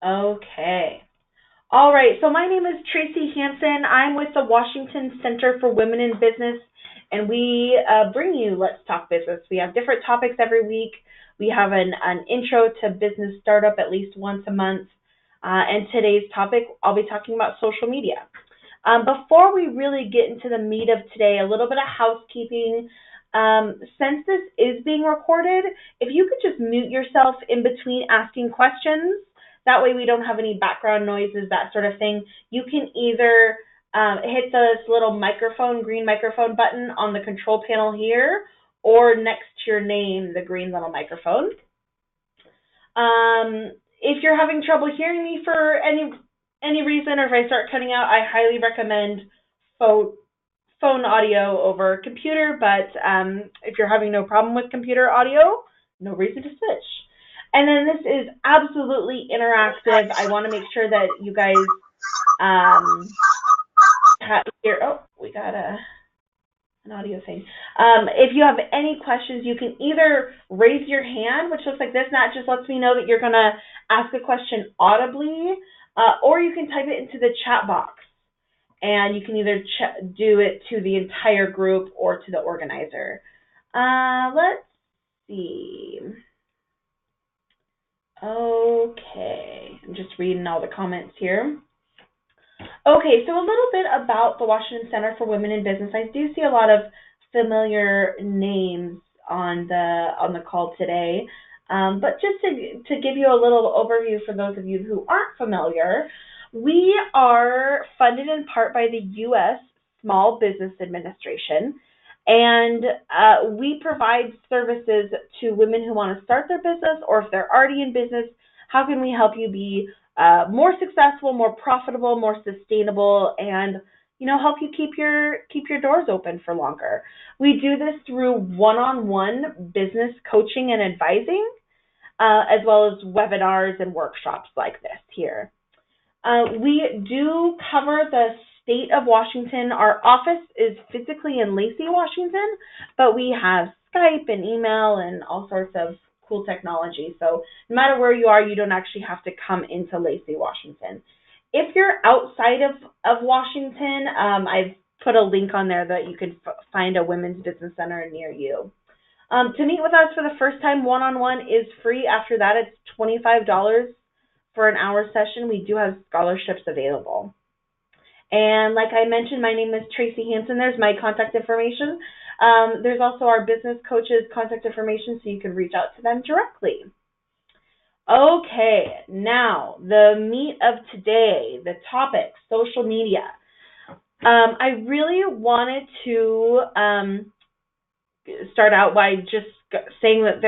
Okay. All right. So my name is Tracy Hansen. I'm with the Washington Center for Women in Business, and we bring you Let's Talk Business. We have different topics every week. We have an intro to business startup at least once a month. And today's topic, I'll be talking about social media. Before we really get into the meat of today, a little bit of housekeeping. Since this is being recorded, if you could just mute yourself in between asking questions, that way we don't have any background noises, that sort of thing. You can either hit this little microphone, green microphone button on the control panel here, or next to your name, the green little microphone. If you're having trouble hearing me for any reason, or if I start cutting out, I highly recommend phone audio over computer, but if you're having no problem with computer audio, no reason to switch. And then this is absolutely interactive. I want to make sure that you guys hear. Oh, we got an audio thing. If you have any questions, you can either raise your hand, which looks like this, and that just lets me know that you're going to ask a question audibly, or you can type it into the chat box. And you can either do it to the entire group or to the organizer. Let's see. Okay, I'm just reading all the comments here. Okay, so a little bit about the Washington Center for Women in Business. I do see a lot of familiar names on the call today, but just to give you a little overview for those of you who aren't familiar, we are funded in part by the U.S. Small Business Administration, and we provide services to women who want to start their business, or if they're already in business, how can we help you be more successful, more profitable, more sustainable, and help you keep your doors open for longer. We do this through one-on-one business coaching and advising, as well as webinars and workshops like this here. We do cover the state of Washington. Our office is physically in Lacey, Washington, but we have Skype and email and all sorts of cool technology. So no matter where you are, you don't actually have to come into Lacey, Washington. If you're outside of Washington, I've put a link on there that you can find a women's business center near you. To meet with us for the first time one-on-one is free. After that, it's $25 for an hour session. We do have scholarships available. And like I mentioned, my name is Tracy Hansen. There's my contact information. There's also our business coach's contact information, so you can reach out to them directly. Okay, now the meat of today, the topic, social media. I really wanted to start out by just saying that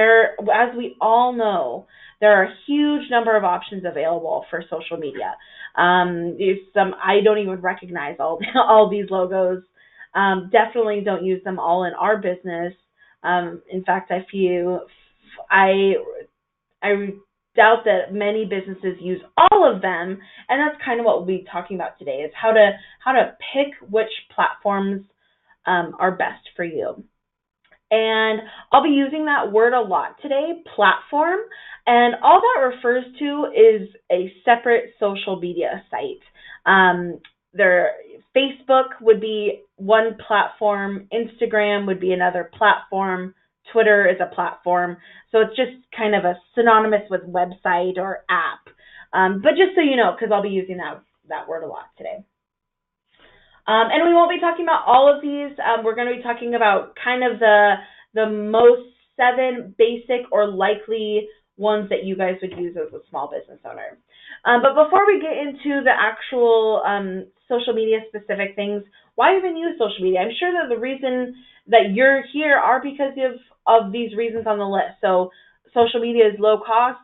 as we all know, there are a huge number of options available for social media. I don't even recognize all these logos. Definitely don't use them all in our business. In fact, I doubt that many businesses use all of them, and that's kind of what we'll be talking about today, is how to pick which platforms are best for you. And I'll be using that word a lot today, platform, and all that refers to is a separate social media site. Facebook would be one platform, Instagram would be another platform, Twitter is a platform, so it's just kind of a synonymous with website or app. But just so you know, because I'll be using that word a lot today. And we won't be talking about all of these. We're going to be talking about kind of the most 7 basic or likely ones that you guys would use as a small business owner. But before we get into the actual social media specific things, why even use social media? I'm sure that the reason that you're here are because of these reasons on the list. So social media is low cost.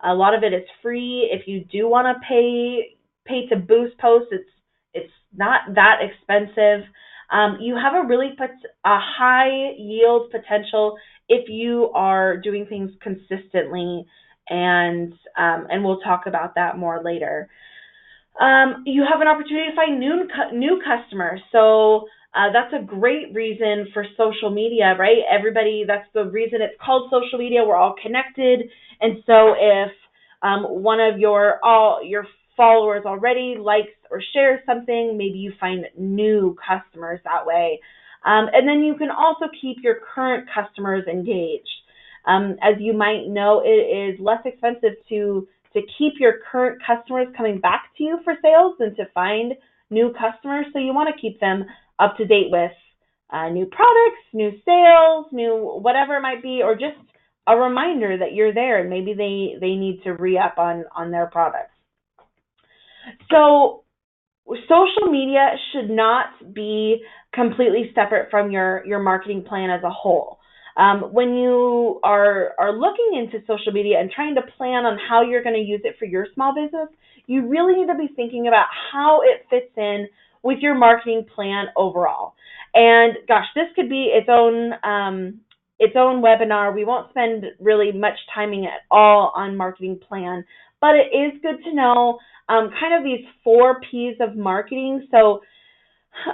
A lot of it is free. If you do want to pay to boost posts, it's not that expensive. You have a high yield potential if you are doing things consistently, and we'll talk about that more later. You have an opportunity to find new customers, so that's a great reason for social media, right? That's the reason it's called social media. We're all connected, and so if one of your followers already likes or shares something, maybe you find new customers that way. And then you can also keep your current customers engaged. As you might know, it is less expensive to keep your current customers coming back to you for sales than to find new customers. So you want to keep them up to date with new products, new sales, new whatever it might be, or just a reminder that you're there and maybe they need to re-up on their products. So social media should not be completely separate from your marketing plan as a whole. When you are looking into social media and trying to plan on how you're going to use it for your small business, you really need to be thinking about how it fits in with your marketing plan overall. And gosh, this could be its own webinar. We won't spend really much timing at all on marketing plan, but it is good to know kind of these 4 P's of marketing. So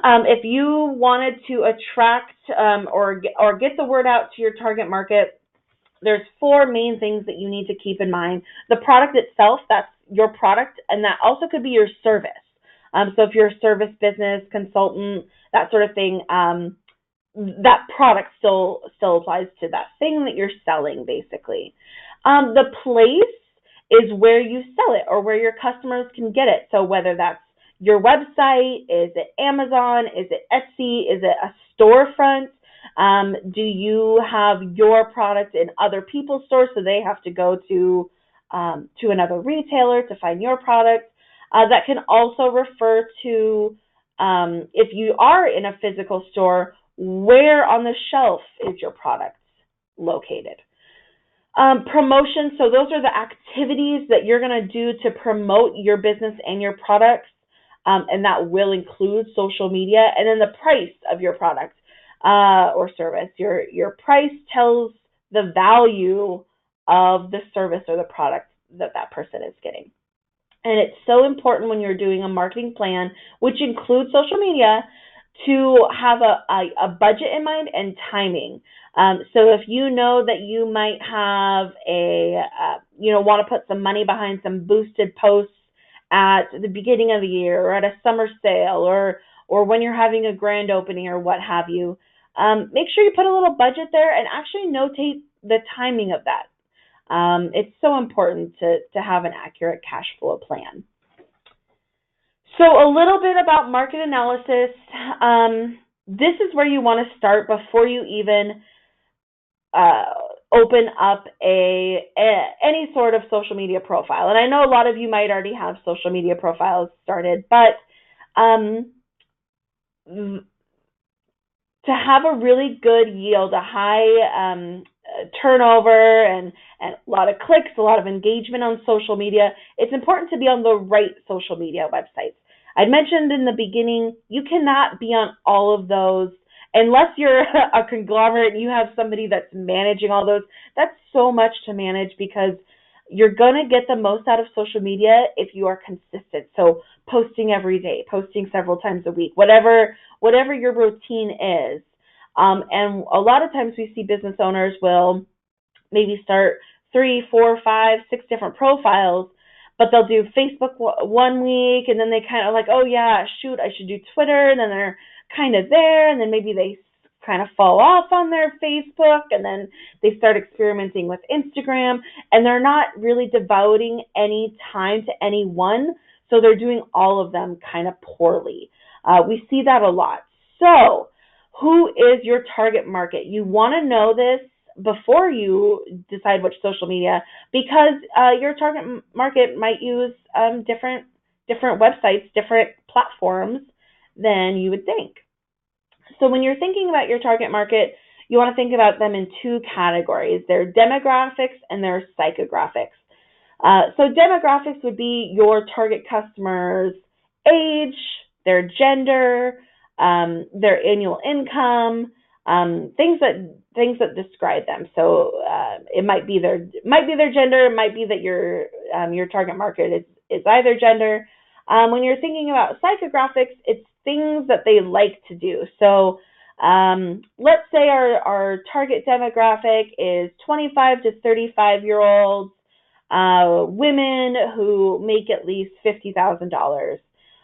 if you wanted to attract or get the word out to your target market, there's 4 main things that you need to keep in mind. The product itself, that's your product, and that also could be your service. So if you're a service business, consultant, that sort of thing, that product still applies to that thing that you're selling, basically. The place is where you sell it or where your customers can get it. So whether that's your website, is it Amazon, is it Etsy, is it a storefront? Do you have your product in other people's stores so they have to go to another retailer to find your product? That can also refer to if you are in a physical store, where on the shelf is your product located? Promotion, so those are the activities that you're going to do to promote your business and your products, and that will include social media. And then the price of your product or service. Your price tells the value of the service or the product that person is getting. And it's so important when you're doing a marketing plan, which includes social media, to have a budget in mind and timing. So if you know that you might have want to put some money behind some boosted posts at the beginning of the year or at a summer sale or when you're having a grand opening or what have you, make sure you put a little budget there and actually notate the timing of that. It's so important to have an accurate cash flow plan. So a little bit about market analysis. This is where you want to start before you even open up any sort of social media profile. And I know a lot of you might already have social media profiles started, but to have a really good yield, a high turnover and a lot of clicks, a lot of engagement on social media, it's important to be on the right social media websites. I mentioned in the beginning, you cannot be on all of those unless you're a conglomerate and you have somebody that's managing all those. That's so much to manage because you're going to get the most out of social media if you are consistent. So posting every day, posting several times a week, whatever your routine is. And a lot of times we see business owners will maybe start 3, 4, 5, 6 different profiles, but they'll do Facebook one week and then they kind of like, oh yeah, shoot, I should do Twitter. And then they're kind of there and then maybe they kind of fall off on their Facebook and then they start experimenting with Instagram and they're not really devoting any time to any one. So they're doing all of them kind of poorly. We see that a lot. So who is your target market? You want to know this before you decide which social media, because your target market might use different websites, different platforms than you would think. So when you're thinking about your target market, you want to think about them in 2 categories. They're demographics and they're psychographics. So demographics would be your target customers' age, their gender, their annual income, things that describe them. So it might be their gender. It might be that your target market is either gender. When you're thinking about psychographics, it's things that they like to do. So let's say our target demographic is 25 to 35-year-olds. women who make at least $50,000.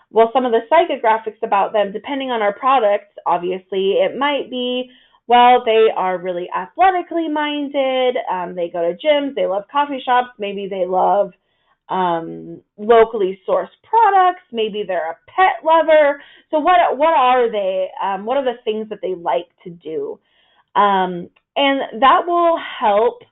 Well, some of the psychographics about them, depending on our products, obviously, it might be, well, they are really athletically minded, they go to gyms, they love coffee shops, maybe they love locally sourced products, maybe they're a pet lover. So what are they? What are the things that they like to do? And that will help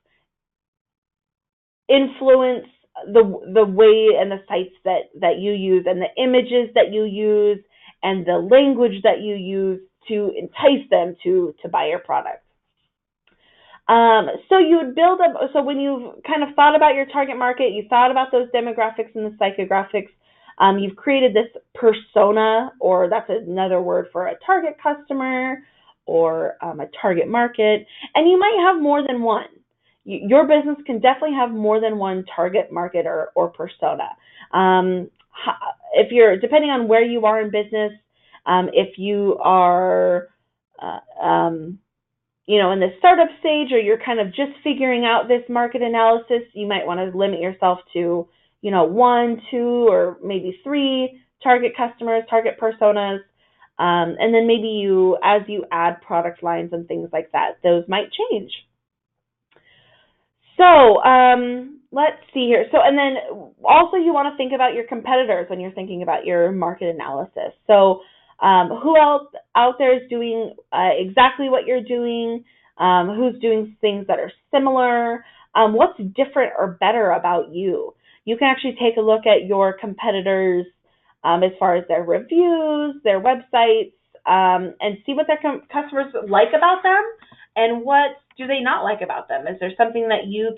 influence the way and the sites that you use and the images that you use and the language that you use to entice them to buy your product. So you would build up, so when you've kind of thought about your target market, you thought about those demographics and the psychographics, you've created this persona, or that's another word for a target customer or a target market, and you might have more than one. Your business can definitely have more than one target market or persona. If you're, depending on where you are in business, if you are, in the startup stage, or you're kind of just figuring out this market analysis, you might want to limit yourself to, 1, 2, or maybe 3 target customers, target personas. And then maybe as you add product lines and things like that, those might change. So let's see here. So, and then also you want to think about your competitors when you're thinking about your market analysis. So who else out there is doing exactly what you're doing? Who's doing things that are similar? What's different or better about you? You can actually take a look at your competitors as far as their reviews, their websites, and see what their customers like about them and what do they not like about them. Is there something that you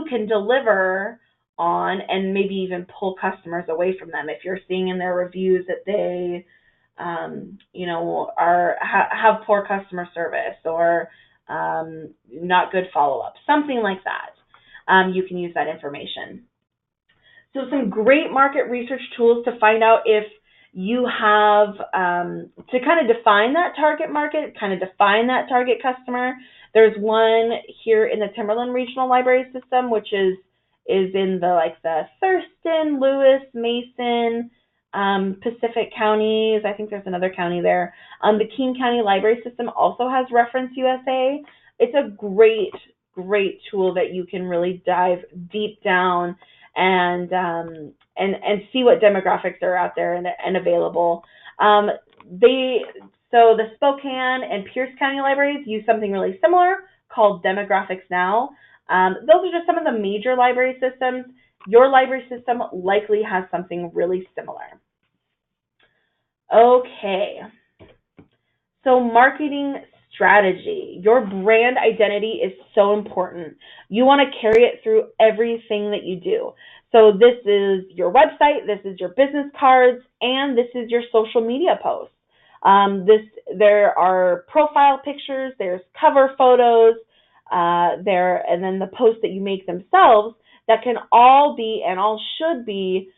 can deliver on and maybe even pull customers away from them if you're seeing in their reviews that they have poor customer service or not good follow-up, something like that. You can use that information. So some great market research tools to find out if you have to kind of define that target market, kind of define that target customer. There's one here in the Timberland Regional Library System, which is in the Thurston, Lewis, Mason, Pacific counties. I think there's another county there. The King County Library System also has Reference USA. It's a great tool that you can really dive deep down and see what demographics are out there and available. So the Spokane and Pierce County libraries use something really similar called Demographics Now. Those are just some of the major library systems. Your library system likely has something really similar. Okay, so marketing strategy. Your brand identity is so important. You want to carry it through everything that you do. So this is your website, this is your business cards, and this is your social media posts. There are profile pictures, there's cover photos, and then the posts that you make themselves that can all be and all should be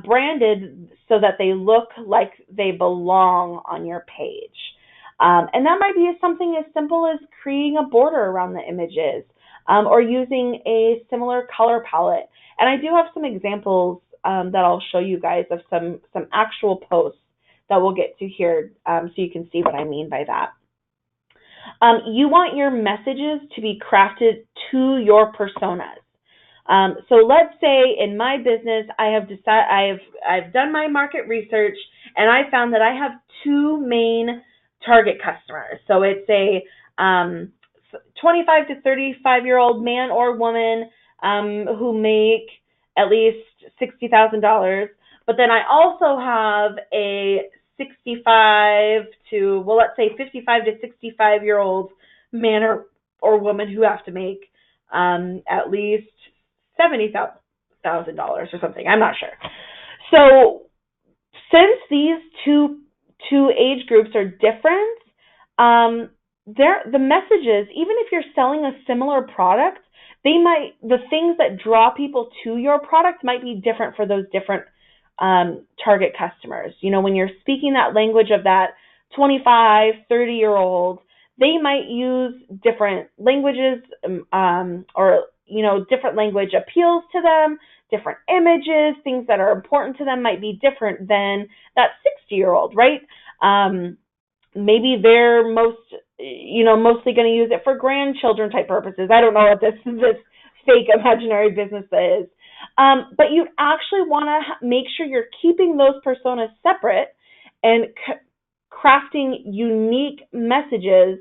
branded so that they look like they belong on your page. And that might be something as simple as creating a border around the images or using a similar color palette. And I do have some examples that I'll show you guys of some actual posts that we'll get to here so you can see what I mean by that. You want your messages to be crafted to your personas. So let's say in my business, I've done my market research and I found that I have 2 main target customers. So it's a 25 to 35-year-old man or woman who make at least $60,000. But then I also have a 65 to, well, let's say 55 to 65-year-old man or woman who have to make at least $70,000 or something. I'm not sure. So since these two age groups are different, the messages, even if you're selling a similar product, the things that draw people to your product might be different for those different target customers. When you're speaking that language of that 25, 30-year-old, they might use different languages or different language appeals to them, different images, things that are important to them might be different than that 60-year-old, right? Maybe they're mostly going to use it for grandchildren type purposes. I don't know what this fake imaginary business is. But you actually want to make sure you're keeping those personas separate and crafting unique messages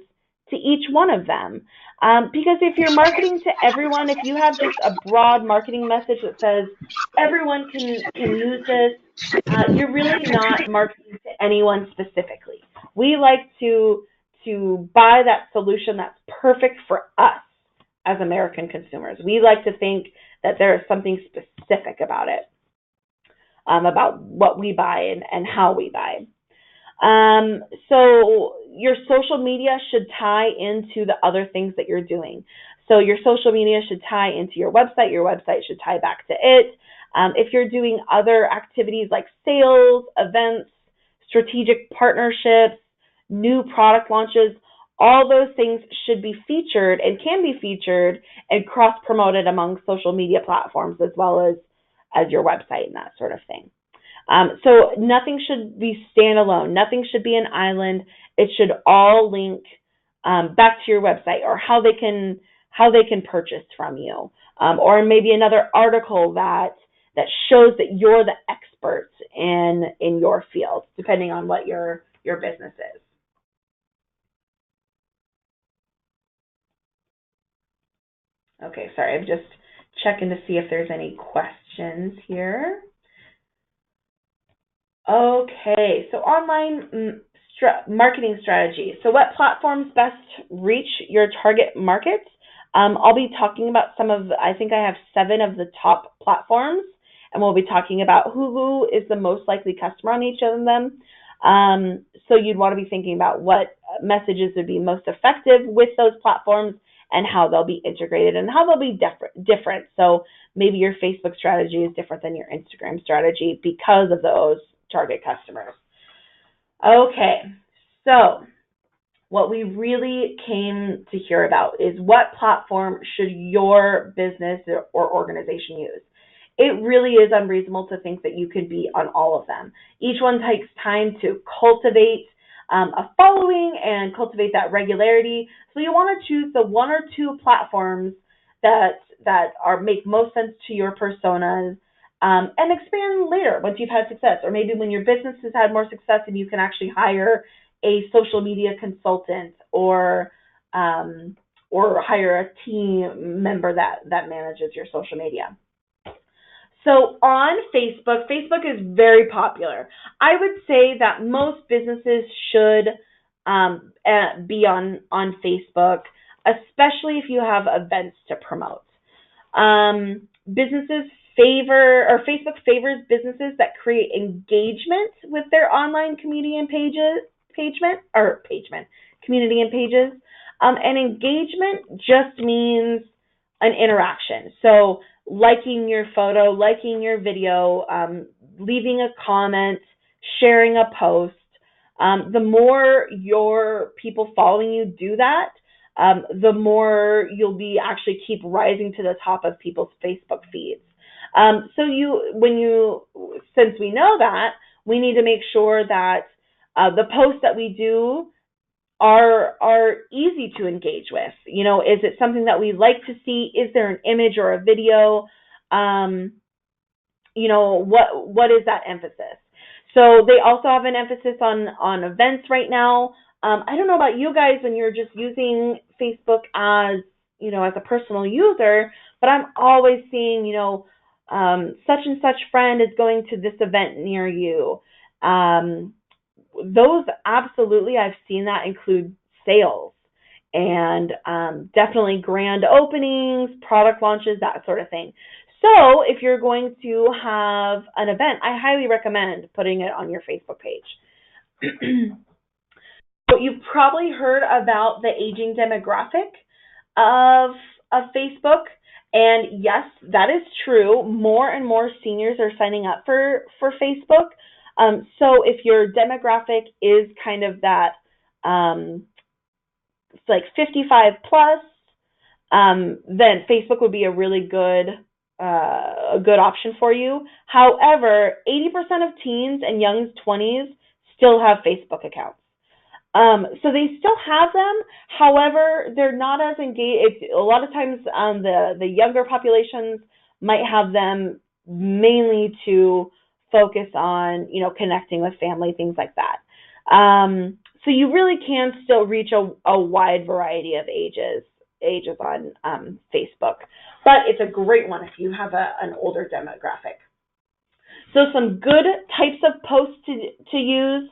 to each one of them. Because if you're marketing to everyone, if you have just a broad marketing message that says everyone can use this, you're really not marketing to anyone specifically. We like to buy that solution that's perfect for us as American consumers. We like to think that there is something specific about it, about what we buy and how we buy. So your social media should tie into the other things that you're doing. So your social media should tie into your website should tie back to it. If you're doing other activities like sales, events, strategic partnerships, new product launches, all those things should be featured and can be featured and cross-promoted among social media platforms as well as your website and that sort of thing. So nothing should be standalone. Nothing should be an island. It should all link back to your website or how they can purchase from you, or maybe another article that shows that you're the expert in your field, depending on what your business is. Okay, sorry, I'm just checking to see if there's any questions here. Okay, so online marketing strategy. So what platforms best reach your target markets? I'll be talking about I think I have 7 of the top platforms, and we'll be talking about who is the most likely customer on each of them. So you'd want to be thinking about what messages would be most effective with those platforms and how they'll be integrated and how they'll be different. So maybe your Facebook strategy is different than your Instagram strategy because of those target customers. Okay, so what we really came to hear about is what platform should your business or organization use. It really is unreasonable to think that you could be on all of them. Each one takes time to cultivate a following and cultivate that regularity. So you want to choose the 1 or 2 platforms that make most sense to your personas, and expand later once you've had success, or maybe when your business has had more success and you can actually hire a social media consultant or hire a team member that manages your social media. So on Facebook is very popular. I would say that most businesses should be on Facebook, especially if you have events to promote. Facebook favors businesses that create engagement with their online community and pages. And engagement just means an interaction. So liking your photo, liking your video, leaving a comment, sharing a post. The more your people following you do that, the more you'll be actually keep rising to the top of people's Facebook feeds. Since we know that, we need to make sure that the posts that we do are easy to engage with. Is it something that we like to see? Is there an image or a video? What is that emphasis? So they also have an emphasis on events right now. I don't know about you guys when you're just using Facebook as a personal user, but I'm always seeing, such and such friend is going to this event near you. Those absolutely, I've seen that include sales and definitely grand openings, product launches, that sort of thing. So if you're going to have an event, I highly recommend putting it on your Facebook page. So you've probably heard about the aging demographic of Facebook. And yes, that is true. More and more seniors are signing up for Facebook. So if your demographic is kind of that, it's like 55 plus, then Facebook would be a really a good option for you. However, 80% of teens and young 20s still have Facebook accounts. So they still have them. However, they're not as engaged. A lot of times, the younger populations might have them mainly to focus on, connecting with family, things like that. So you really can still reach a wide variety of ages on Facebook, but it's a great one if you have an older demographic. So some good types of posts to use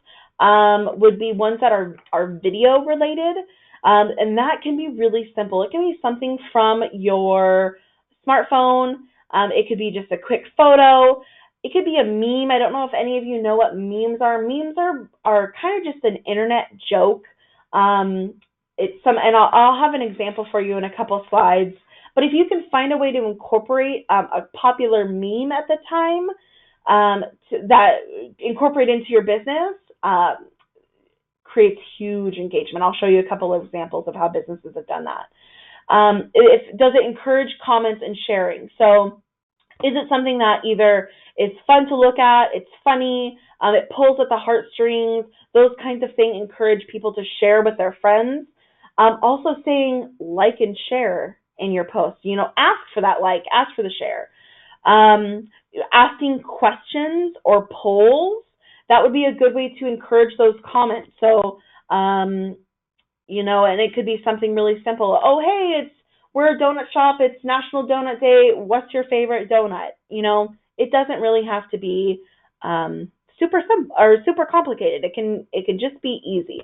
would be ones that are video related, and that can be really simple. It can be something from your smartphone. It could be just a quick photo. It could be a meme. I don't know if any of you know what memes are. Memes are kind of just an internet joke. And I'll have an example for you in a couple slides. But if you can find a way to incorporate a popular meme at the time, that incorporate into your business, creates huge engagement. I'll show you a couple of examples of how businesses have done that. Does it encourage comments and sharing? So is it something that either is fun to look at, it's funny, it pulls at the heartstrings, those kinds of things encourage people to share with their friends. Also saying like and share in your post. Ask for that like, ask for the share. Asking questions or polls, that would be a good way to encourage those comments. So, and it could be something really simple. Oh, hey, we're a donut shop. It's National Donut Day. What's your favorite donut? It doesn't really have to be super simple or super complicated. It can just be easy.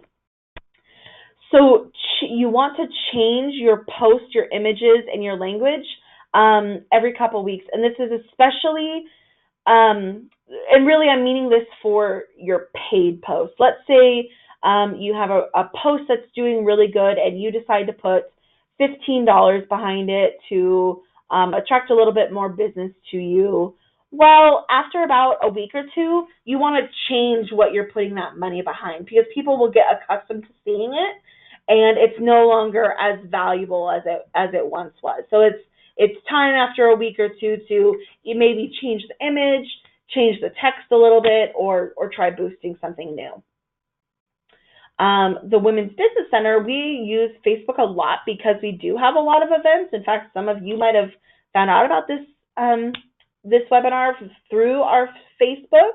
So you want to change your post, your images, and your language every couple weeks. And this is especially, and really I'm meaning this for your paid posts. Let's say you have a post that's doing really good and you decide to put $15 behind it to attract a little bit more business to you. Well, after about a week or two, you want to change what you're putting that money behind, because people will get accustomed to seeing it, and it's no longer as valuable as it once was. So it's time after a week or two to maybe change the image, change the text a little bit, or try boosting something new. The Women's Business Center, we use Facebook a lot because we do have a lot of events. In fact, some of you might have found out about this webinar through our Facebook.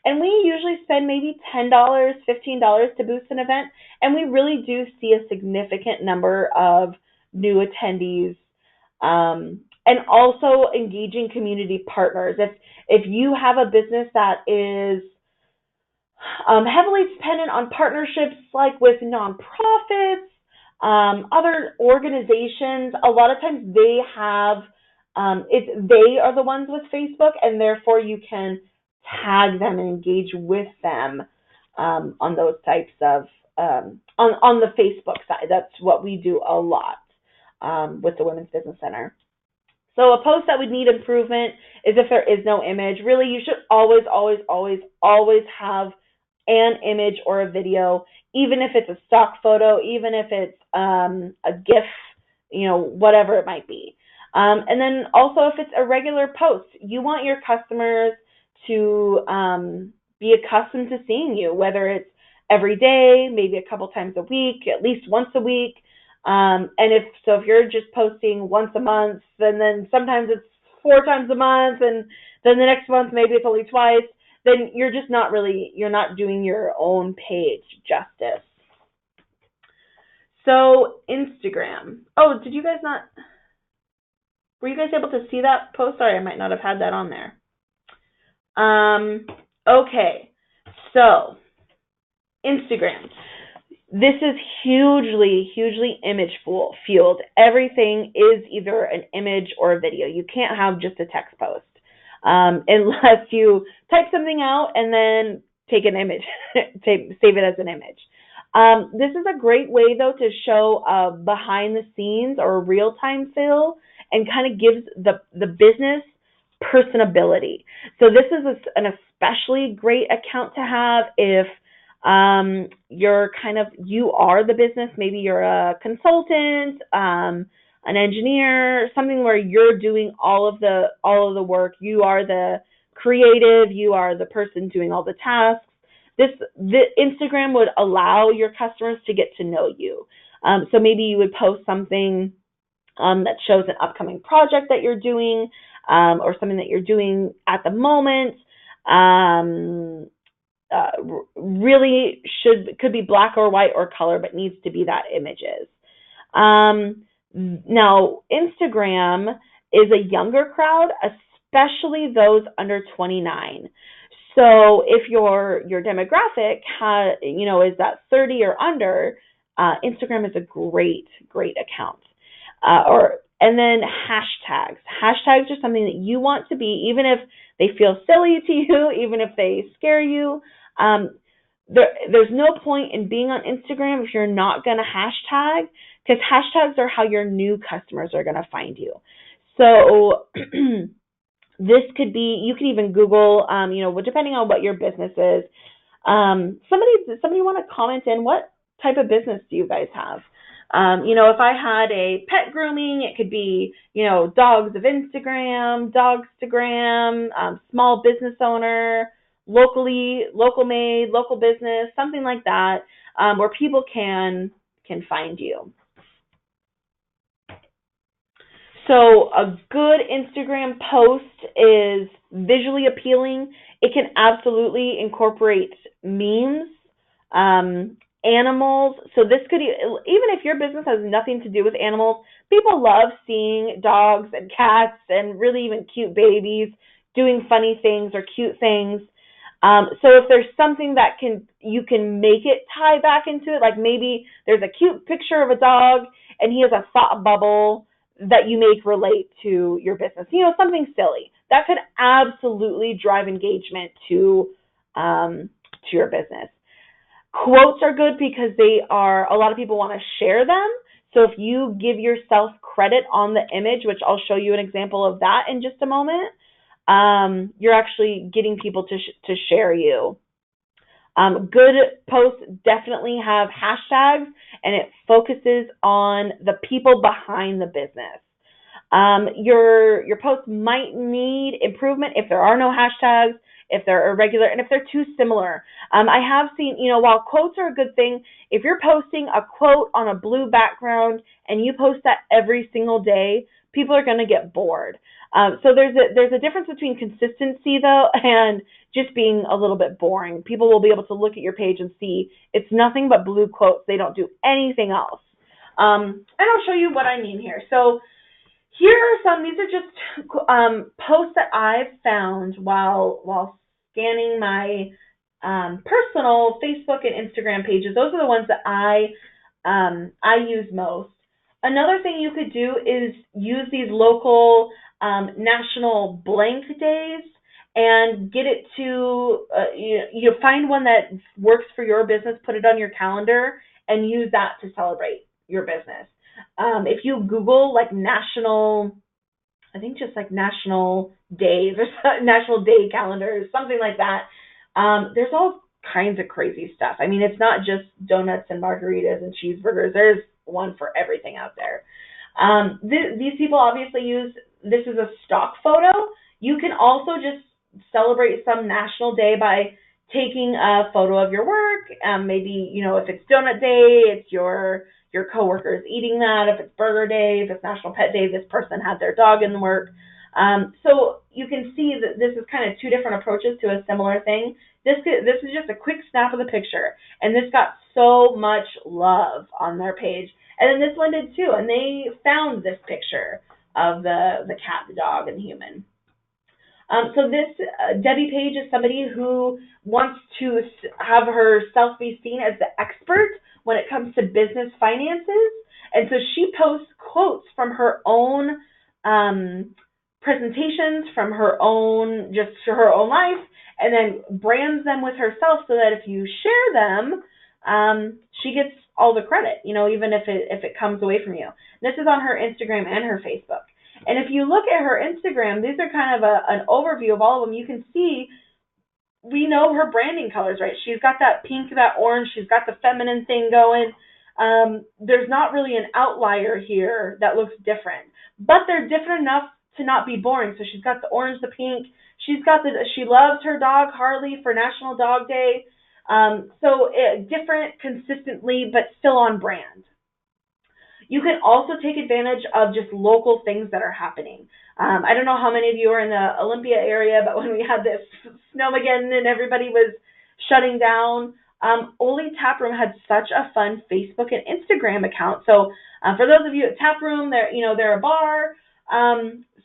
And we usually spend maybe $10, $15 to boost an event. And we really do see a significant number of new attendees. And also engaging community partners. If you have a business that is heavily dependent on partnerships, like with nonprofits, other organizations, a lot of times they have, they are the ones with Facebook, and therefore you can tag them and engage with them on those types of, on the Facebook side. That's what we do a lot with the Women's Business Center. So a post that would need improvement is if there is no image. Really, you should always, always, always, always have an image or a video, even if it's a stock photo, even if it's a GIF, whatever it might be. And then also if it's a regular post, you want your customers to be accustomed to seeing you, whether it's every day, maybe a couple times a week, at least once a week. And if you're just posting once a month, and then sometimes it's 4 times a month, and then the next month maybe it's only twice, then you're not doing your own page justice. So Instagram. Oh, were you guys able to see that post? Sorry, I might not have had that on there. Okay, so Instagram. This is hugely, hugely image fueled. Everything is either an image or a video. You can't have just a text post unless you type something out and then take an image, save it as an image. This is a great way, though, to show behind the scenes or real-time feel, and kind of gives the business personability. So this is an especially great account to have if you are the business. Maybe you're a consultant, an engineer, something where you're doing all of the work. You are the creative, you are the person doing all the tasks. The Instagram would allow your customers to get to know you. So maybe you would post something that shows an upcoming project that you're doing, or something that you're doing at the moment. Really could be black or white or color, but needs to be that images. Now, Instagram is a younger crowd, especially those under 29. So if your demographic is that 30 or under, Instagram is a great account. And then hashtags. Hashtags are something that you want to be, even if they feel silly to you, even if they scare you. There's no point in being on Instagram if you're not going to hashtag, because hashtags are how your new customers are going to find you. So this could be, you can even Google, depending on what your business is. Somebody want to comment in, what type of business do you guys have? If I had a pet grooming, it could be, dogs of Instagram, Dogstagram, small business owner, local made, local business, something like that, where people can find you. So a good Instagram post is visually appealing. It can absolutely incorporate memes, animals. So this could, even if your business has nothing to do with animals, people love seeing dogs and cats and really even cute babies doing funny things or cute things. So if there's something that you can make it tie back into it, like maybe there's a cute picture of a dog and he has a thought bubble that you make relate to your business, something silly that could absolutely drive engagement to your business. Quotes are good because a lot of people want to share them. So if you give yourself credit on the image, which I'll show you an example of that in just a moment, you're actually getting people to share you. Good posts definitely have hashtags, and it focuses on the people behind the business. Your posts might need improvement if there are no hashtags, if they're irregular, and if they're too similar. I have seen, while quotes are a good thing, if you're posting a quote on a blue background and you post that every single day, people are going to get bored. So there's a difference between consistency, though, and just being a little bit boring. People will be able to look at your page and see it's nothing but blue quotes. They don't do anything else. And I'll show you what I mean here. So here are some. These are just posts that I've found while scanning my personal Facebook and Instagram pages. Those are the ones that I use most. Another thing you could do is use these local national blank days and get it to, you find one that works for your business, put it on your calendar, and use that to celebrate your business. If you Google national, I think just national days or national day calendars, something like that, there's all kinds of crazy stuff. I mean, it's not just donuts and margaritas and cheeseburgers. There's one for everything out there. These people obviously use, this is a stock photo. You can also just celebrate some national day by taking a photo of your work. Maybe, if it's donut day, it's your coworkers eating that. If it's burger day, if it's National Pet Day, this person had their dog in work. So you can see that this is kind of two different approaches to a similar thing. This is just a quick snap of the picture, and this got so much love on their page. And then this one did too, and they found this picture of the cat, the dog, and the human. So this Debbie Page is somebody who wants to have herself be seen as the expert when it comes to business finances. And so she posts quotes from her own presentations, from her own life, and then brands them with herself so that if you share them, she gets all the credit, even if it comes away from you. This is on her Instagram and her Facebook. And if you look at her Instagram, these are kind of an overview of all of them. You can see, we know her branding colors, right? She's got that pink, that orange. She's got the feminine thing going. There's not really an outlier here that looks different, but they're different enough to not be boring. So she's got the orange, the pink. She loves her dog Harley for National Dog Day. Different consistently, but still on brand. You can also take advantage of just local things that are happening. I don't know how many of you are in the Olympia area, but when we had this snowmageddon and everybody was shutting down, Oli Taproom had such a fun Facebook and Instagram account. So for those of you at Taproom, they're a bar.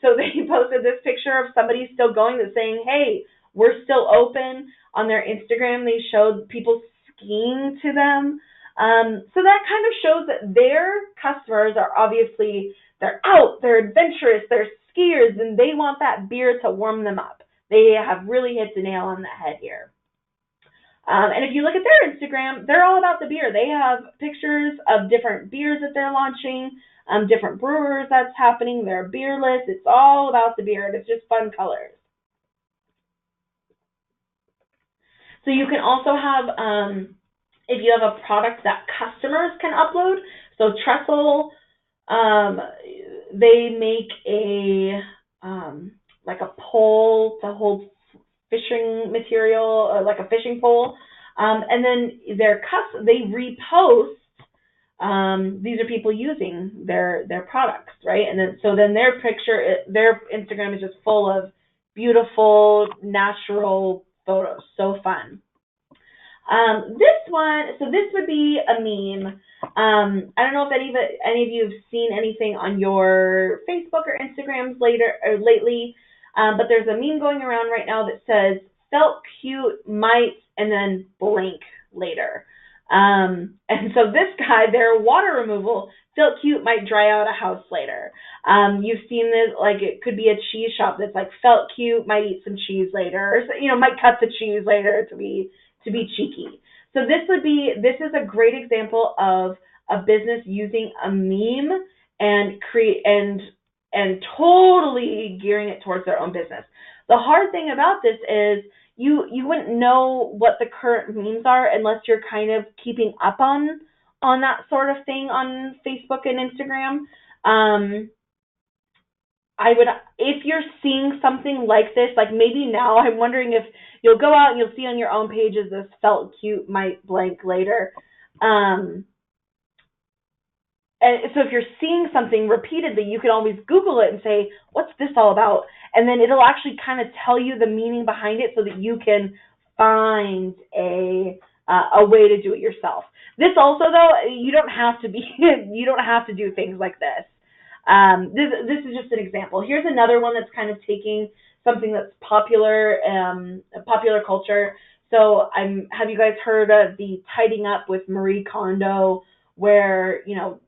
So they posted this picture of somebody still going that's saying, hey, we're still open. On their Instagram, they showed people skiing to them. So that kind of shows that their customers are obviously, they're out, they're adventurous, they're skiers, and they want that beer to warm them up. They have really hit the nail on the head here. And if you look at their Instagram, they're all about the beer. They have pictures of different beers that they're launching, different brewers that's happening, their beer list. It's all about the beer, and it's just fun colors. So you can also have, if you have a product that customers can upload, so Trestle, they make like a pole to hold fishing material, like a fishing pole, and then they repost. These are people using their products, right? And then their Instagram is just full of beautiful natural photos. So fun. This would be a meme. I don't know if any of you have seen anything on your Facebook or Instagrams lately, but there's a meme going around right now that says, felt cute, might, and then blank later. And so this guy, their water removal, felt cute, might dry out a house later. You've seen this, like it could be a cheese shop that's like, felt cute, might eat some cheese later, or, might cut the cheese later to be cheeky. So this is a great example of a business using a meme and totally gearing it towards their own business. The hard thing about this is you wouldn't know what the current memes are unless you're kind of keeping up on that sort of thing on Facebook and Instagram. If you're seeing something like this, like maybe now, I'm wondering if you'll go out and you'll see on your own pages this felt cute, might blank later. And so if you're seeing something repeatedly, you can always Google it and say, what's this all about? And then it'll actually kind of tell you the meaning behind it so that you can find a way to do it yourself. This also, though, you don't have to do things like this. This is just an example. Here's another one that's kind of taking something that's popular culture. So have you guys heard of the Tidying Up with Marie Kondo, where you're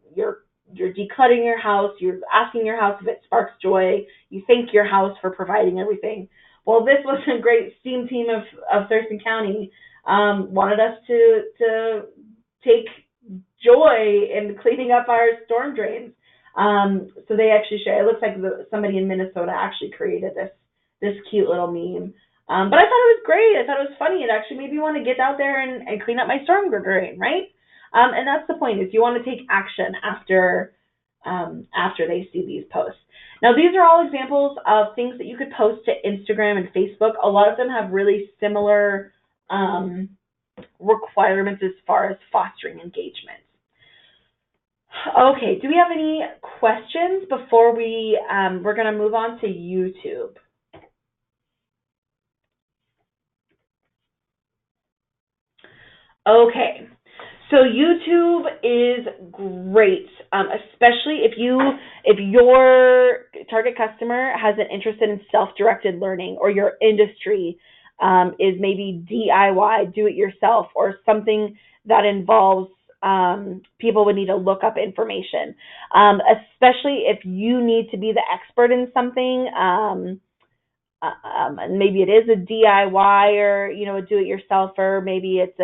decluttering your house, you're asking your house if it sparks joy, you thank your house for providing everything. Well, this was a great STEAM team of Thurston County, wanted us to take joy in cleaning up our storm drains. So they actually share. It looks like somebody in Minnesota actually created this cute little meme. But I thought it was great. I thought it was funny. It actually made me want to get out there and clean up my storm drain, right? And that's the point, is you want to take action after they see these posts. Now, these are all examples of things that you could post to Instagram and Facebook. A lot of them have really similar requirements as far as fostering engagement. Okay, do we have any questions before we're going to move on to YouTube? Okay, so YouTube is great, especially if your target customer has an interest in self-directed learning, or your industry is maybe DIY, do it yourself, or something that involves people would need to look up information, especially if you need to be the expert in something. Maybe it is a DIY, or a do-it-yourselfer. Maybe it's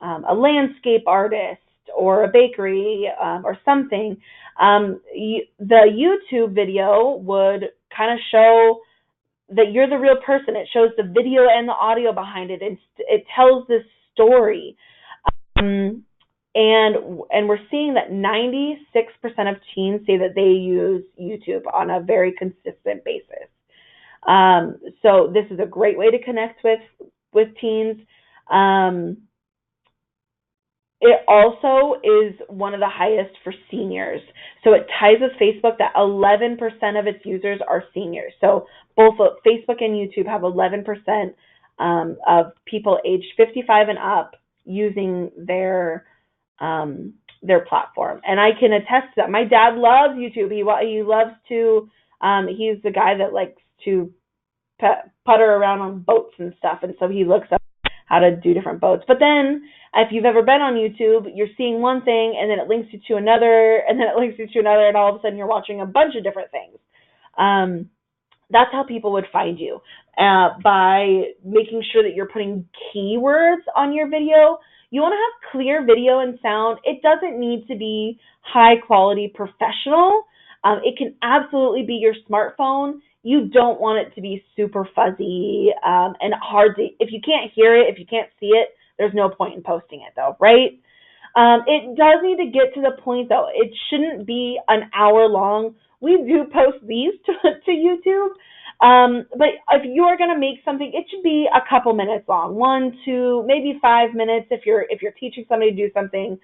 a landscape artist or a bakery or something. The YouTube video would kind of show that you're the real person. It shows the video and the audio behind it. It tells this story. And we're seeing that 96% of teens say that they use YouTube on a very consistent basis. So this is a great way to connect with teens. It also is one of the highest for seniors. So it ties with Facebook that 11% of its users are seniors. So both Facebook and YouTube have 11% of people aged 55 and up using their platform. And I can attest to that. My dad loves YouTube. He loves to, he's the guy that likes to putter around on boats and stuff. And so he looks up how to do different boats. But then if you've ever been on YouTube, you're seeing one thing and then it links you to another and then it links you to another, and all of a sudden you're watching a bunch of different things. That's how people would find you, by making sure that you're putting keywords on your video. You want to have clear video and sound. It doesn't need to be high quality professional. It can absolutely be your smartphone. You don't want it to be super fuzzy and hard to, if you can't hear it, if you can't see it, there's no point in posting it though, right? It does need to get to the point though. It shouldn't be an hour long. We do post these to YouTube. But if you're going to make something, it should be a couple minutes long, 1 to maybe 5 minutes if you're teaching somebody to do something.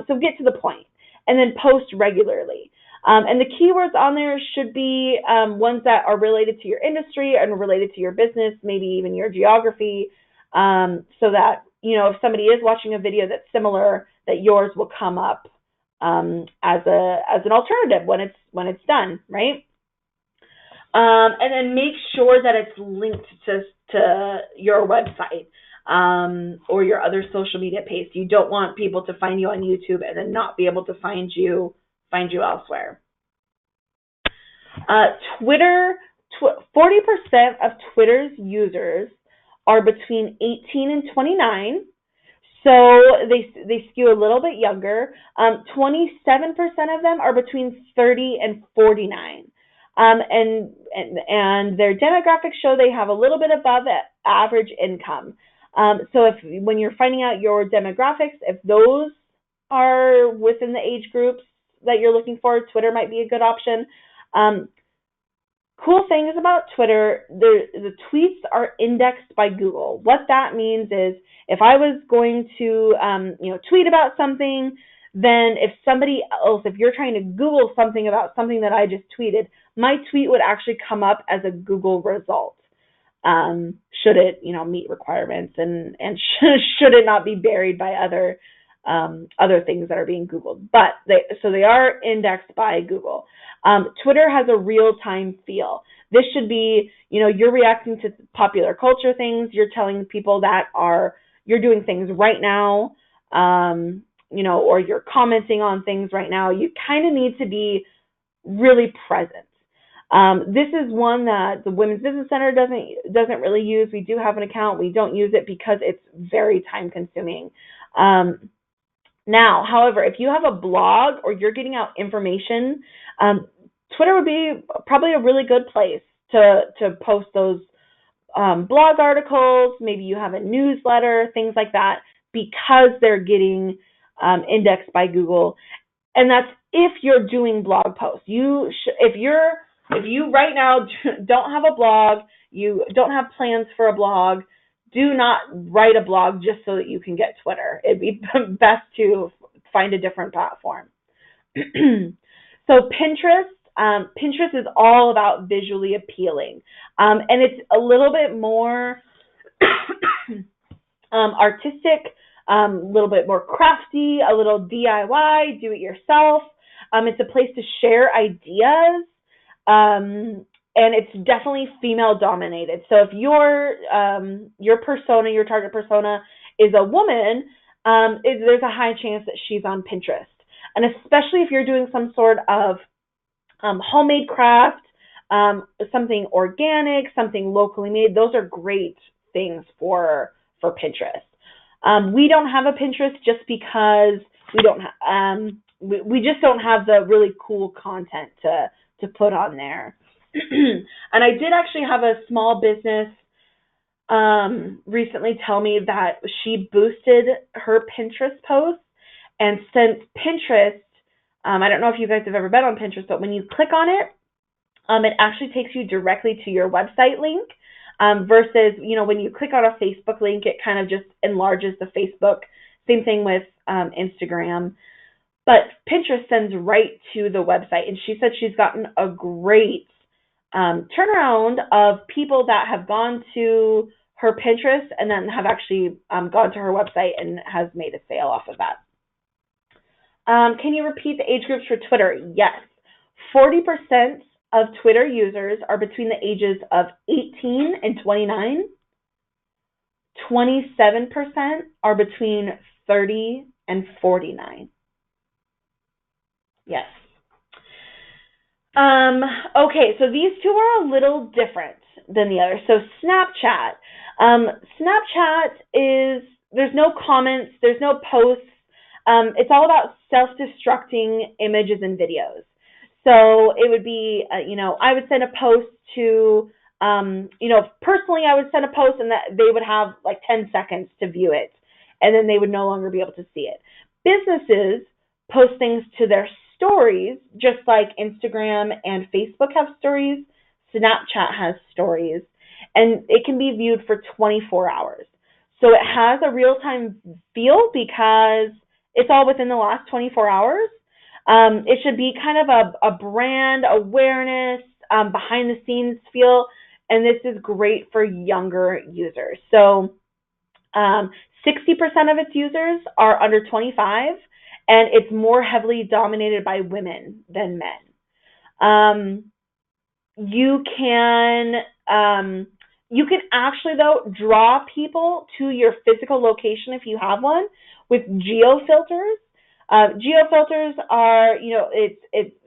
So get to the point and then post regularly. And the keywords on there should be ones that are related to your industry and related to your business, maybe even your geography, so that, you know, if somebody is watching a video that's similar, that yours will come up as an alternative when it's done, right? And then make sure that it's linked to your website or your other social media page. You don't want people to find you on YouTube and then not be able to find you elsewhere. Twitter, 40% of Twitter's users are between 18 and 29. So they skew a little bit younger. 27% of them are between 30 and 49. And their demographics show they have a little bit above average income. So when you're finding out your demographics, if those are within the age groups that you're looking for, Twitter might be a good option. Cool things about Twitter, the tweets are indexed by Google. What that means is if I was going to tweet about something, then if you're trying to Google something about something that I just tweeted, my tweet would actually come up as a Google result. Should it, meet requirements and should it not be buried by other things that are being Googled. But they are indexed by Google. Twitter has a real-time feel. This should be, you're reacting to popular culture things. You're telling people that you're doing things right now, or you're commenting on things right now. You kind of need to be really present. This is one that the Women's Business Center doesn't really use. We do have an account. We don't use it because it's very time-consuming. Now, however, if you have a blog or you're getting out information, Twitter would be probably a really good place to post those blog articles. Maybe you have a newsletter, things like that, because they're getting indexed by Google. And that's if you're doing blog posts. If you right now don't have a blog, you don't have plans for a blog, do not write a blog just so that you can get Twitter. It'd be best to find a different platform. So Pinterest is all about visually appealing. And it's a little bit more artistic, a little bit more crafty, a little DIY, do it yourself. It's a place to share ideas. And it's definitely female dominated. So if your persona, your target persona is a woman, there's a high chance that she's on Pinterest. And especially if you're doing some sort of homemade craft, something organic, something locally made, those are great things for Pinterest. We don't have a Pinterest just because we just don't have the really cool content to put on there. And I did actually have a small business recently tell me that she boosted her Pinterest posts And since Pinterest, I don't know if you guys have ever been on Pinterest, but when you click on it, it actually takes you directly to your website link, versus, when you click on a Facebook link, it kind of just enlarges the Facebook. Same thing with Instagram. But Pinterest sends right to the website. And she said she's gotten a great turnaround of people that have gone to her Pinterest and then have actually gone to her website and has made a sale off of that. Can you repeat the age groups for Twitter? Yes. 40% of Twitter users are between the ages of 18 and 29. 27% are between 30 and 49. Yes. Okay, so these two are a little different than the others. So Snapchat. Snapchat is, there's no comments, there's no posts. It's all about self-destructing images and videos. So it would be, I would send a post to, personally I would send a post and that they would have like 10 seconds to view it, and then they would no longer be able to see it. Businesses post things to their stories, just like Instagram and Facebook have stories. Snapchat has stories, and it can be viewed for 24 hours. So it has a real-time feel because it's all within the last 24 hours. It should be kind of a brand awareness, behind-the-scenes feel, and this is great for younger users. So 60% of its users are under 25, and it's more heavily dominated by women than men. You can actually, though, draw people to your physical location if you have one with geo filters. Geo filters are,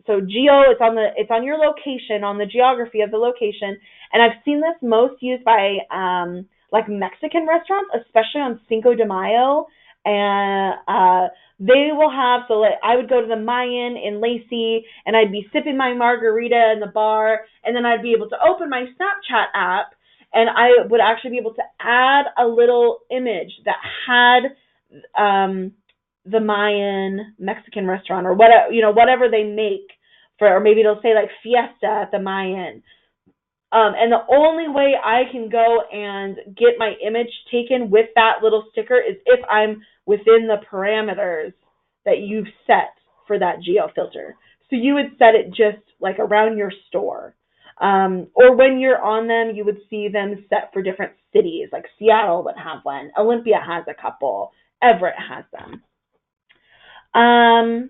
so geo, it's on your location, on the geography of the location, and I've seen this most used by like Mexican restaurants, especially on Cinco de Mayo, and they will have, so like, I would go to the Mayan in Lacey, and I'd be sipping my margarita in the bar, and then I'd be able to open my Snapchat app, and I would actually be able to add a little image that had the Mayan Mexican restaurant or whatever they make for, or maybe it'll say like Fiesta at the Mayan. And the only way I can go and get my image taken with that little sticker is if I'm within the parameters that you've set for that geo filter. So you would set it just like around your store. Or when you're on them, you would see them set for different cities. Like Seattle would have one. Olympia has a couple. Everett has them. And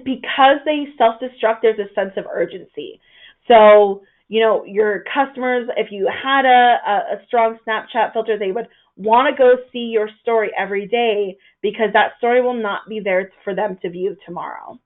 because they self-destruct, there's a sense of urgency. So, your customers, if you had a strong Snapchat filter, they would want to go see your story every day because that story will not be there for them to view tomorrow.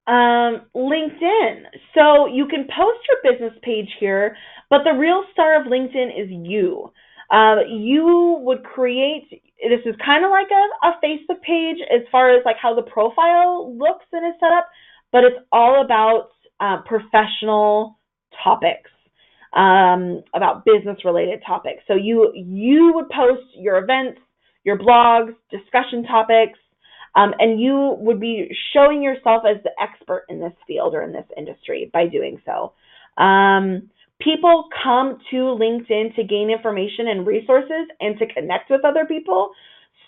LinkedIn. So you can post your business page here, but the real star of LinkedIn is you. You would create, this is kind of like a Facebook page as far as like how the profile looks and is set up, but it's all about professional topics, about business related topics. So you would post your events, your blogs, discussion topics, and you would be showing yourself as the expert in this field or in this industry by doing so. People come to LinkedIn to gain information and resources and to connect with other people.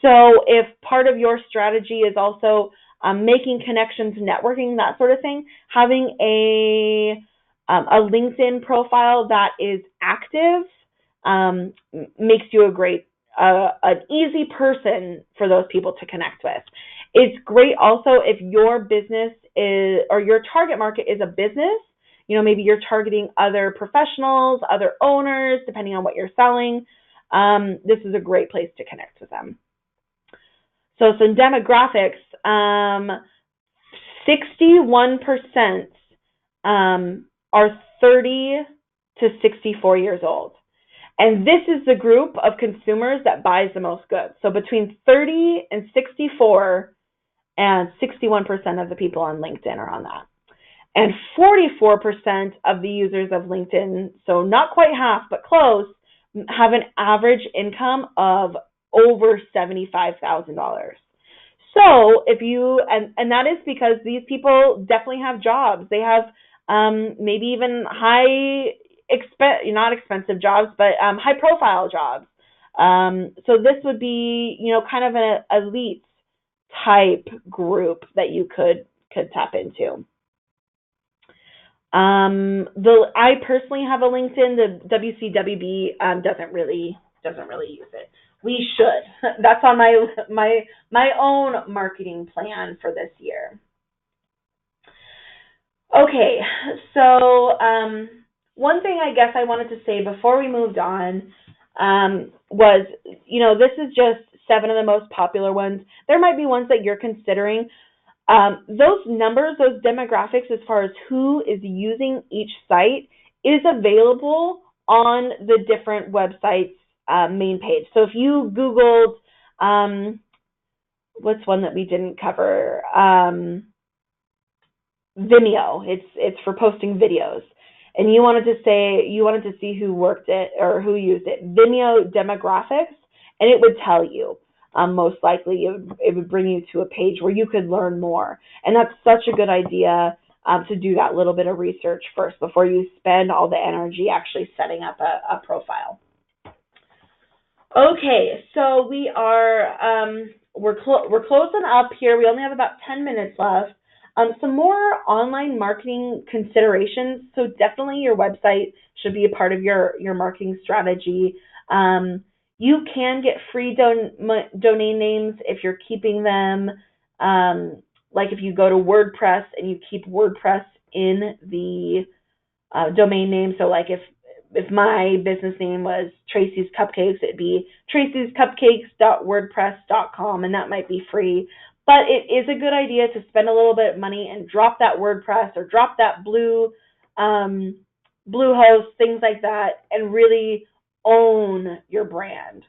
So if part of your strategy is also making connections, networking, that sort of thing, having a LinkedIn profile that is active makes you a great, an easy person for those people to connect with. It's great also if your business is, or your target market is a business. Maybe you're targeting other professionals, other owners, depending on what you're selling. This is a great place to connect with them. So some demographics, 61% are 30 to 64 years old. And this is the group of consumers that buys the most goods. So between 30 and 64, and 61% of the people on LinkedIn are on that. And 44% of the users of LinkedIn, so not quite half, but close, have an average income of over $75,000. So if you, and that is because these people definitely have jobs. They have maybe even not expensive jobs, but high profile jobs. So this would be, kind of an elite type group that you could tap into. I personally have a LinkedIn. The WCWB doesn't really use it. We should. That's on my own marketing plan for this year. Okay, so one thing I guess I wanted to say before we moved on was, this is just 7 of the most popular ones. There might be ones that you're considering. Those numbers, those demographics, as far as who is using each site, is available on the different websites' main page. So if you Googled, what's one that we didn't cover? Vimeo. It's for posting videos, and you wanted to see who worked it or who used it. Vimeo demographics, and it would tell you. Most likely, it would bring you to a page where you could learn more, and that's such a good idea to do that little bit of research first before you spend all the energy actually setting up a profile. Okay, so we are we're closing up here. We only have about 10 minutes left. Some more online marketing considerations. So definitely your website should be a part of your marketing strategy. You can get free domain names if you're keeping them. Like if you go to WordPress and you keep WordPress in the domain name. So like if my business name was Tracy's Cupcakes, it'd be tracyscupcakes.wordpress.com, and that might be free. But it is a good idea to spend a little bit of money and drop that WordPress or drop that Bluehost, things like that, and really own your brand.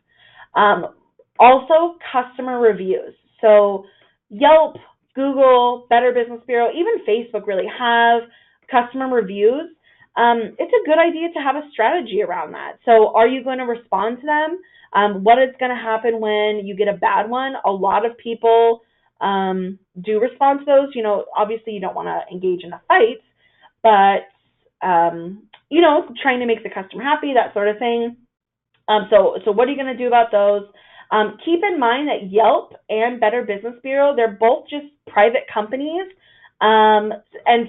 Also, customer reviews. So Yelp, Google, Better Business Bureau, even Facebook really have customer reviews. It's a good idea to have a strategy around that. So are you going to respond to them? What is going to happen when you get a bad one? A lot of people do respond to those. Obviously you don't want to engage in a fight, but, trying to make the customer happy, that sort of thing. So what are you going to do about those? Keep in mind that Yelp and Better Business Bureau, they're both just private companies. And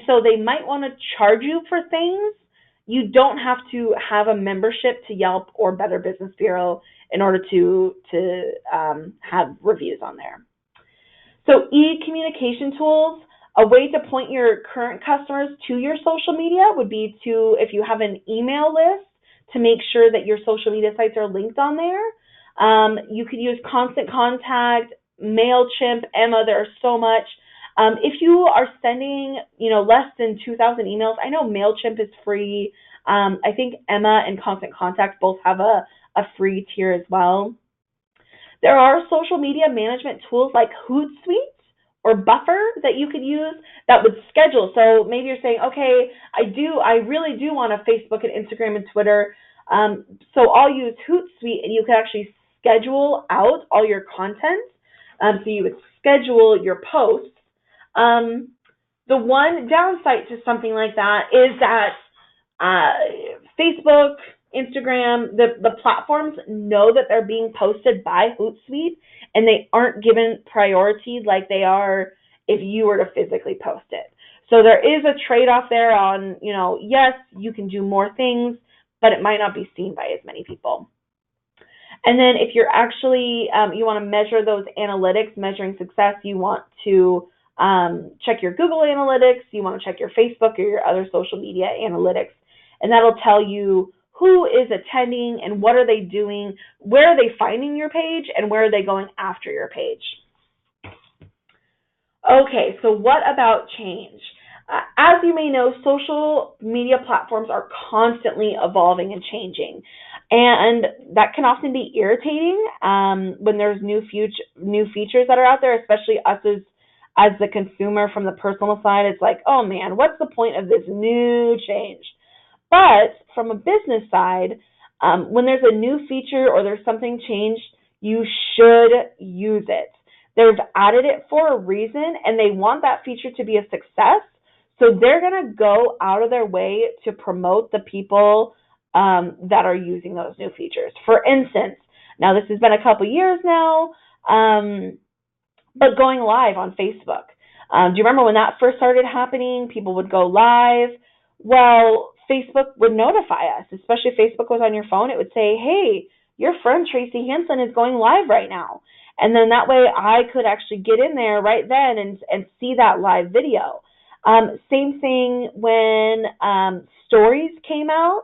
so they might want to charge you for things. You don't have to have a membership to Yelp or Better Business Bureau in order to have reviews on there. So e-communication tools, a way to point your current customers to your social media would be to, if you have an email list, to make sure that your social media sites are linked on there. You could use Constant Contact, MailChimp, Emma, there are so much. If you are sending, less than 2,000 emails, I know MailChimp is free. I think Emma and Constant Contact both have a free tier as well. There are social media management tools like Hootsuite or Buffer that you could use that would schedule. So maybe you're saying, okay, I really do want a Facebook and Instagram and Twitter. So I'll use Hootsuite, and you can actually schedule out all your content. So you would schedule your posts. The one downside to something like that is that Facebook, Instagram, the platforms know that they're being posted by Hootsuite, and they aren't given priority like they are if you were to physically post it. So there is a trade-off there on, yes, you can do more things, but it might not be seen by as many people. And then if you're actually, you want to measure those analytics, measuring success, you want to check your Google Analytics, you want to check your Facebook or your other social media analytics, and that'll tell you who is attending and what are they doing, where are they finding your page, and where are they going after your page. Okay, so what about change? As you may know, social media platforms are constantly evolving and changing, and that can often be irritating when there's new features that are out there, especially us as the consumer from the personal side. It's like, oh man, what's the point of this new change? But from a business side, when there's a new feature or there's something changed, you should use it. They've added it for a reason, and they want that feature to be a success. So they're going to go out of their way to promote the people that are using those new features. For instance, now this has been a couple years now, but going live on Facebook. Do you remember when that first started happening? People would go live. Well, Facebook would notify us, especially if Facebook was on your phone. It would say, hey, your friend Tracy Hansen is going live right now. And then that way I could actually get in there right then and see that live video. Same thing when stories came out.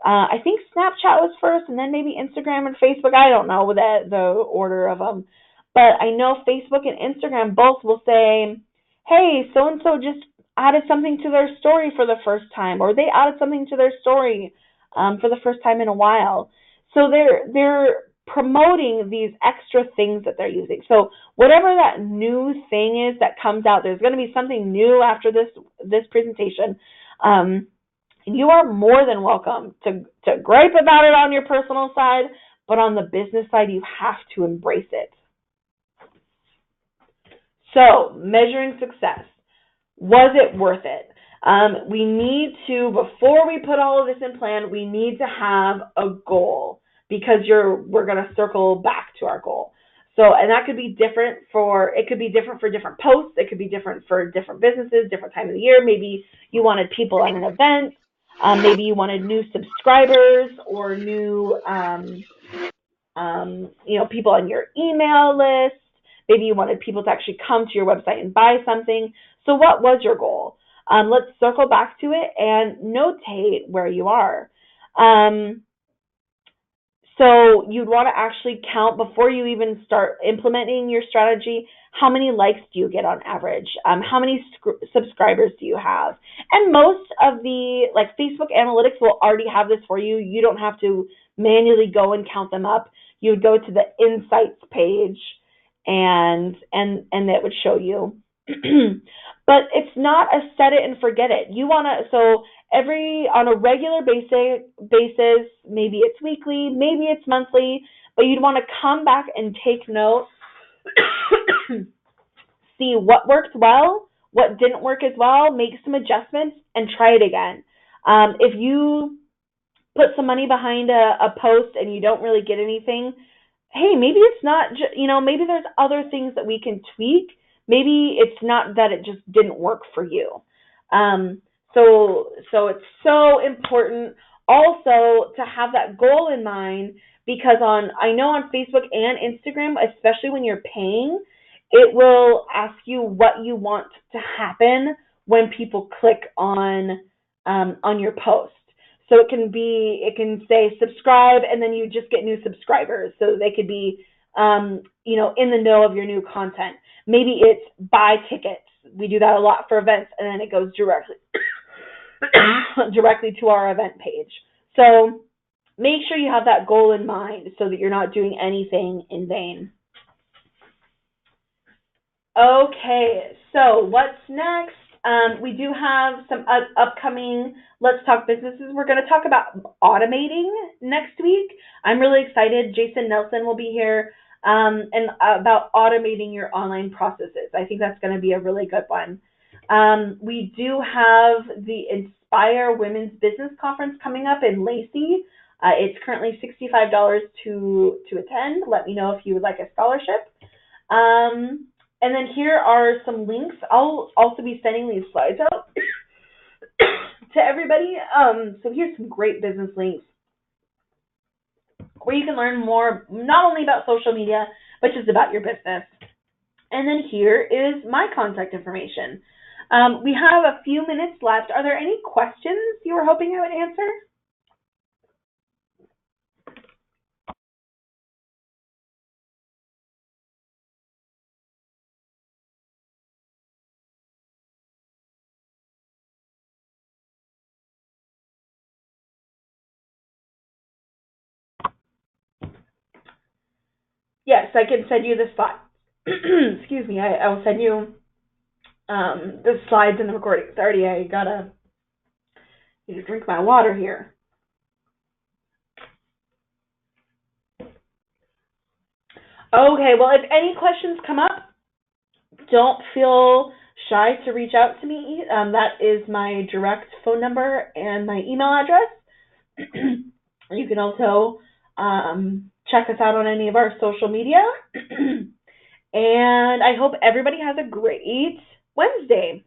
I think Snapchat was first, and then maybe Instagram and Facebook. I don't know the order of them. But I know Facebook and Instagram both will say, hey, so-and-so just added something to their story for the first time, or they added something to their story for the first time in a while. So they're promoting these extra things that they're using. So whatever that new thing is that comes out, there's going to be something new after this presentation. You are more than welcome to gripe about it on your personal side, but on the business side, you have to embrace it. So, measuring success. Was it worth it? We need to, before we put all of this in plan, we need to have a goal, because we're going to circle back to our goal. So, and that could be different it could be different for different posts. It could be different for different businesses, different time of the year. Maybe you wanted people at an event. Maybe you wanted new subscribers or new, people on your email list. Maybe you wanted people to actually come to your website and buy something. So what was your goal? Let's circle back to it and notate where you are. So you'd want to actually count before you even start implementing your strategy. How many likes do you get on average? How many subscribers do you have? And most of the Facebook analytics will already have this for you. You don't have to manually go and count them up. You would go to the insights page and it would show you. But it's not a set it and forget it. You want to, so on a regular basis, maybe it's weekly, maybe it's monthly, but you'd want to come back and take note, see what worked well, what didn't work as well, make some adjustments, and try it again. If you put some money behind a post and you don't really get anything, hey, maybe it's not, maybe there's other things that we can tweak. Maybe it's not that it just didn't work for you. So it's so important also to have that goal in mind, because I know on Facebook and Instagram, especially when you're paying, it will ask you what you want to happen when people click on your post. So it can say subscribe, and then you just get new subscribers. So they could be, in the know of your new content. Maybe it's buy tickets. We do that a lot for events, and then it goes directly to our event page. So make sure you have that goal in mind so that you're not doing anything in vain. Okay, so what's next? We do have some upcoming Let's Talk Businesses. We're going to talk about automating next week. I'm really excited. Jason Nelson will be here and about automating your online processes. I think that's going to be a really good one. We do have the Inspire Women's Business Conference coming up in Lacey. It's currently $65 to attend. Let me know if you would like a scholarship. And then here are some links. I'll also be sending these slides out to everybody. So here's some great business links where you can learn more, not only about social media, but just about your business. And then here is my contact information. We have a few minutes left. Are there any questions you were hoping I would answer? Yes, I can send you the slide. Excuse me, I will send you the slides and the recording. Sorry, I need to drink my water here. Okay, well, if any questions come up, don't feel shy to reach out to me. That is my direct phone number and my email address. You can also check us out on any of our social media. And I hope everybody has a great Wednesday.